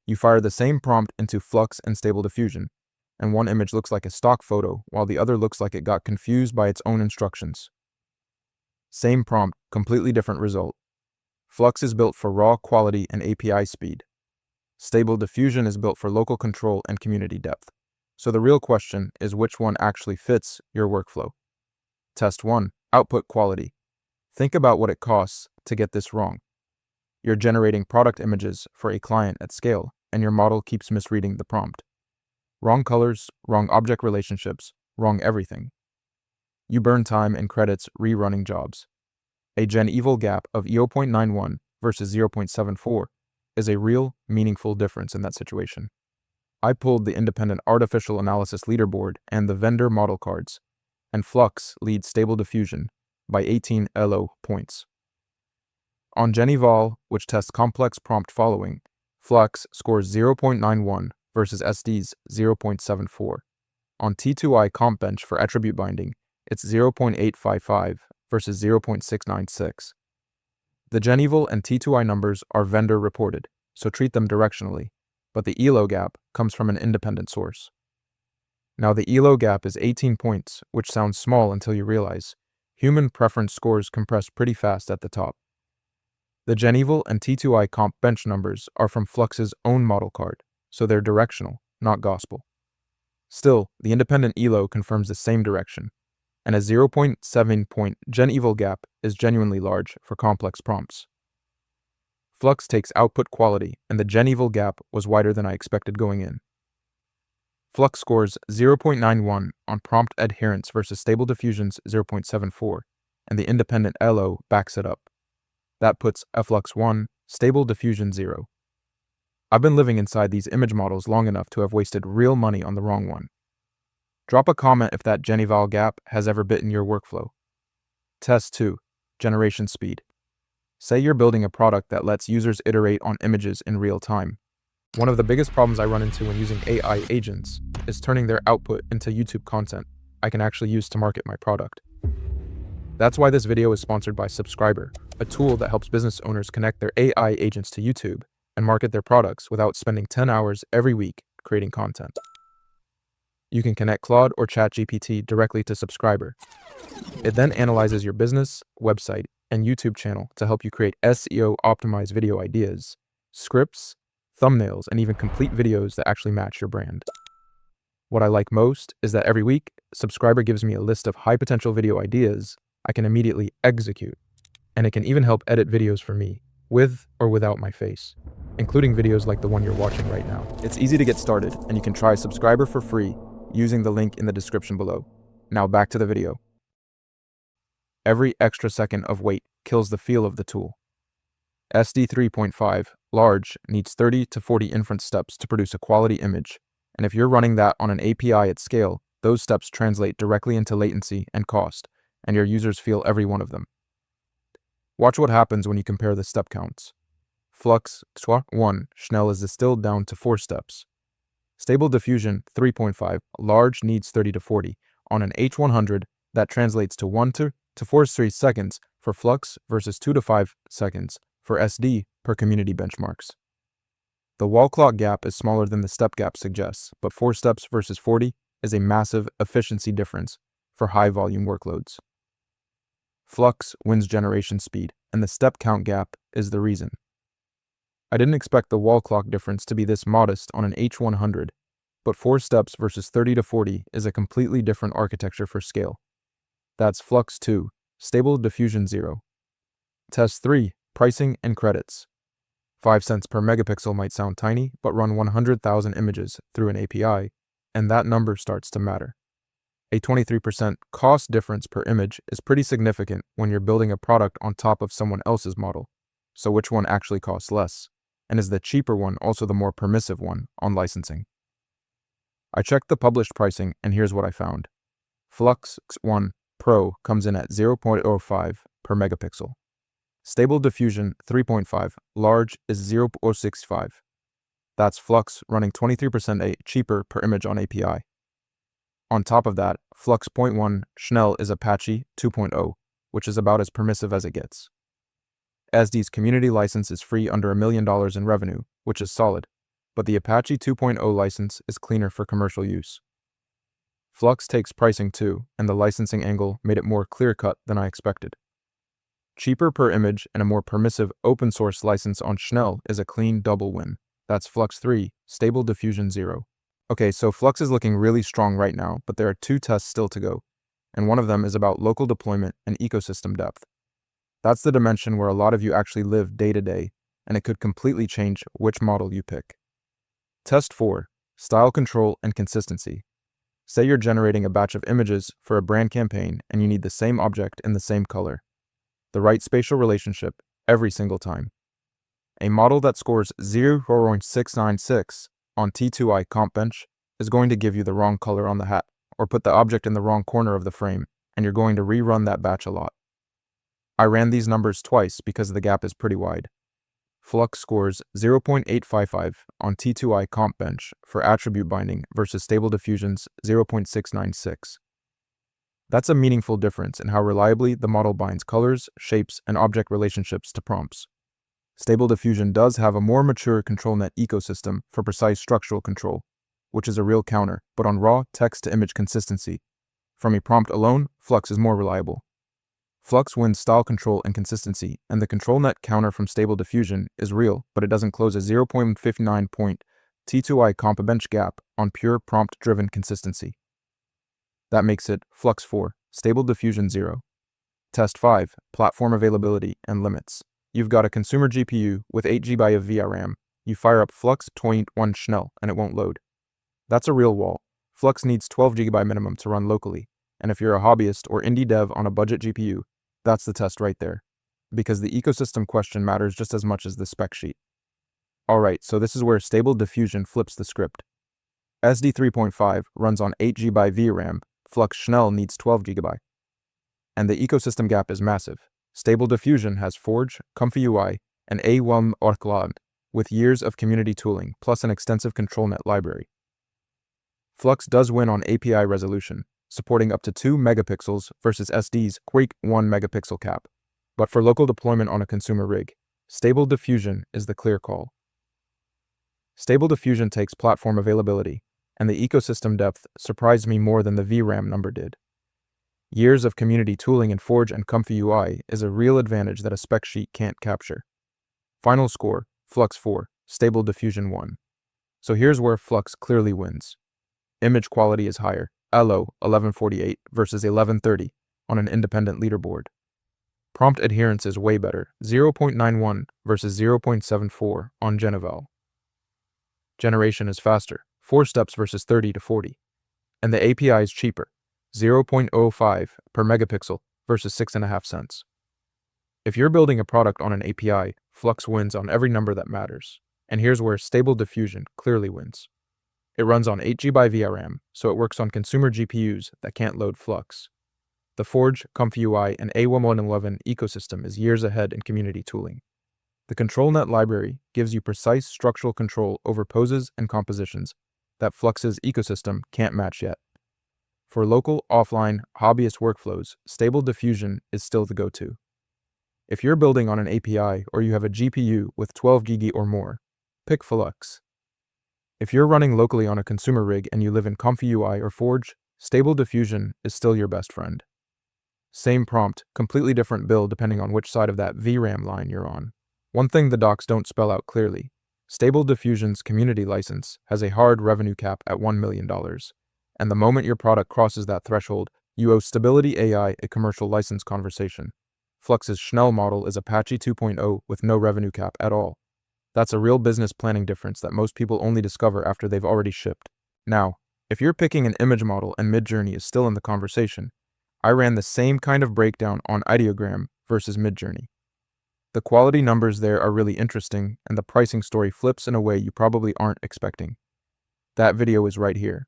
You fire the same prompt into FLUX and Stable Diffusion, and one image looks like a stock photo, while the other looks like it got confused by its own instructions. Same prompt, completely different result. FLUX is built for raw quality and API speed. Stable Diffusion is built for local control and community depth. So the real question is which one actually fits your workflow. Test 1. Output quality. Think about what it costs to get this wrong. You're generating product images for a client at scale, and your model keeps misreading the prompt. Wrong colors, wrong object relationships, wrong everything. You burn time and credits rerunning jobs. A GenEval gap of 0.91 versus 0.74 is a real, meaningful difference in that situation. I pulled the independent artificial analysis leaderboard and the vendor model cards, and FLUX leads Stable Diffusion by 18 LO points. On GenEval, which tests complex prompt following, FLUX scores 0.91 versus SD's 0.74. On T2I comp bench for attribute binding, it's 0.855 versus 0.696. The GenEval and T2I numbers are vendor reported, so treat them directionally, but the ELO gap comes from an independent source. Now the ELO gap is 18 points, which sounds small until you realize human preference scores compress pretty fast at the top. The GenEval and T2I comp bench numbers are from FLUX's own model card, so they're directional, not gospel. Still, the independent ELO confirms the same direction, and a 0.7 point GenEval gap is genuinely large for complex prompts. FLUX takes output quality, and the GenEval gap was wider than I expected going in. FLUX scores 0.91 on prompt adherence versus Stable Diffusion's 0.74, and the independent LO backs it up. That puts FLUX 1, Stable Diffusion 0. I've been living inside these image models long enough to have wasted real money on the wrong one. Drop a comment if that GenEval gap has ever bitten your workflow. Test 2. Generation speed. Say you're building a product that lets users iterate on images in real time. One of the biggest problems I run into when using AI agents is turning their output into YouTube content I can actually use to market my product. That's why this video is sponsored by Subscriber, a tool that helps business owners connect their AI agents to YouTube and market their products without spending 10 hours every week creating content. You can connect Claude or ChatGPT directly to Subscriber. It then analyzes your business, website, and YouTube channel to help you create SEO-optimized video ideas, scripts, thumbnails, and even complete videos that actually match your brand. What I like most is that every week, Subscriber gives me a list of high-potential video ideas I can immediately execute, and it can even help edit videos for me, with or without my face, including videos like the one you're watching right now. It's easy to get started, and you can try Subscriber for free using the link in the description below. Now back to the video. Every extra second of wait kills the feel of the tool. SD 3.5 large needs 30 to 40 inference steps to produce a quality image, and if you're running that on an API at scale, those steps translate directly into latency and cost, and your users feel every one of them. Watch what happens when you compare the step counts. FLUX 1 Schnell is distilled down to 4 steps. Stable Diffusion 3.5 large needs 30 to 40. On an H100, that translates to 1 to 4 seconds for FLUX versus 2 to 5 seconds for SD per community benchmarks. The wall clock gap is smaller than the step gap suggests, but 4 steps versus 40 is a massive efficiency difference for high volume workloads. FLUX wins generation speed, and the step count gap is the reason. I didn't expect the wall clock difference to be this modest on an H100, but 4 steps versus 30 to 40 is a completely different architecture for scale. That's FLUX 2, Stable Diffusion 0. Test 3, pricing and credits. 5 cents per megapixel might sound tiny, but run 100,000 images through an API, and that number starts to matter. A 23% cost difference per image is pretty significant when you're building a product on top of someone else's model. So which one actually costs less? And is the cheaper one also the more permissive one on licensing? I checked the published pricing, and here's what I found. FLUX 1 Pro comes in at 0.05 per megapixel. Stable Diffusion 3.5 large is 0.65. That's FLUX running 23% cheaper per image on API. On top of that, FLUX 0.1 Schnell is Apache 2.0, which is about as permissive as it gets. SD's community license is free under $1 million in revenue, which is solid, but the Apache 2.0 license is cleaner for commercial use. Flux takes pricing too, and the licensing angle made it more clear-cut than I expected. Cheaper per image and a more permissive open-source license on Schnell is a clean double win. That's Flux 3, Stable Diffusion 0. Okay, so Flux is looking really strong right now, but there are 2 tests still to go, and one of them is about local deployment and ecosystem depth. That's the dimension where a lot of you actually live day to day, and it could completely change which model you pick. Test 4, Style Control and Consistency. Say you're generating a batch of images for a brand campaign and you need the same object in the same color. The right spatial relationship every single time. A model that scores 0.696 on T2i comp bench is going to give you the wrong color on the hat, or put the object in the wrong corner of the frame, and you're going to rerun that batch a lot. I ran these numbers twice because the gap is pretty wide. Flux scores 0.855 on T2i comp bench for attribute binding versus Stable Diffusion's 0.696. That's a meaningful difference in how reliably the model binds colors, shapes, and object relationships to prompts. Stable Diffusion does have a more mature ControlNet ecosystem for precise structural control, which is a real counter, but on raw text-to-image consistency, from a prompt alone, Flux is more reliable. Flux wins style control and consistency, and the ControlNet counter from Stable Diffusion is real, but it doesn't close a 0.59 point T2i comp bench gap on pure prompt-driven consistency. That makes it Flux 4, Stable Diffusion 0. Test 5, Platform Availability and Limits. You've got a consumer GPU with 8 GB of VRAM. You fire up Flux 2.1 Schnell and it won't load. That's a real wall. Flux needs 12 GB minimum to run locally, and if you're a hobbyist or indie dev on a budget GPU, that's the test right there. Because the ecosystem question matters just as much as the spec sheet. Alright, so this is where Stable Diffusion flips the script. SD 3.5 runs on 8 GB VRAM, Flux Schnell needs 12 GB. And the ecosystem gap is massive. Stable Diffusion has Forge, Comfy UI, and A1 Orklad, with years of community tooling, plus an extensive ControlNet library. Flux does win on API resolution, supporting up to 2 megapixels versus SD's Quake 1 megapixel cap. But for local deployment on a consumer rig, Stable Diffusion is the clear call. Stable Diffusion takes platform availability, and the ecosystem depth surprised me more than the VRAM number did. Years of community tooling in Forge and Comfy UI is a real advantage that a spec sheet can't capture. Final score, Flux 4, Stable Diffusion 1. So here's where Flux clearly wins. Image quality is higher, LO 1148 versus 1130 on an independent leaderboard. Prompt adherence is way better, 0.91 versus 0.74 on Geneval. Generation is faster, 4 steps versus 30 to 40. And the API is cheaper, 0.05 per megapixel versus 6.5 cents. If you're building a product on an API, Flux wins on every number that matters. And here's where Stable Diffusion clearly wins. It runs on 8 GB VRAM, so it works on consumer GPUs that can't load Flux. The Forge, Comfy UI, and A111 ecosystem is years ahead in community tooling. The ControlNet library gives you precise structural control over poses and compositions that Flux's ecosystem can't match yet. For local, offline, hobbyist workflows, Stable Diffusion is still the go-to. If you're building on an API or you have a GPU with 12 GB or more, pick Flux. If you're running locally on a consumer rig and you live in Comfy UI or Forge, Stable Diffusion is still your best friend. Same prompt, completely different build depending on which side of that VRAM line you're on. One thing the docs don't spell out clearly, Stable Diffusion's community license has a hard revenue cap at $1 million. And the moment your product crosses that threshold, you owe Stability AI a commercial license conversation. Flux's Schnell model is Apache 2.0 with no revenue cap at all. That's a real business planning difference that most people only discover after they've already shipped. Now, if you're picking an image model and Midjourney is still in the conversation, I ran the same kind of breakdown on Ideogram versus Midjourney. The quality numbers there are really interesting, and the pricing story flips in a way you probably aren't expecting. That video is right here.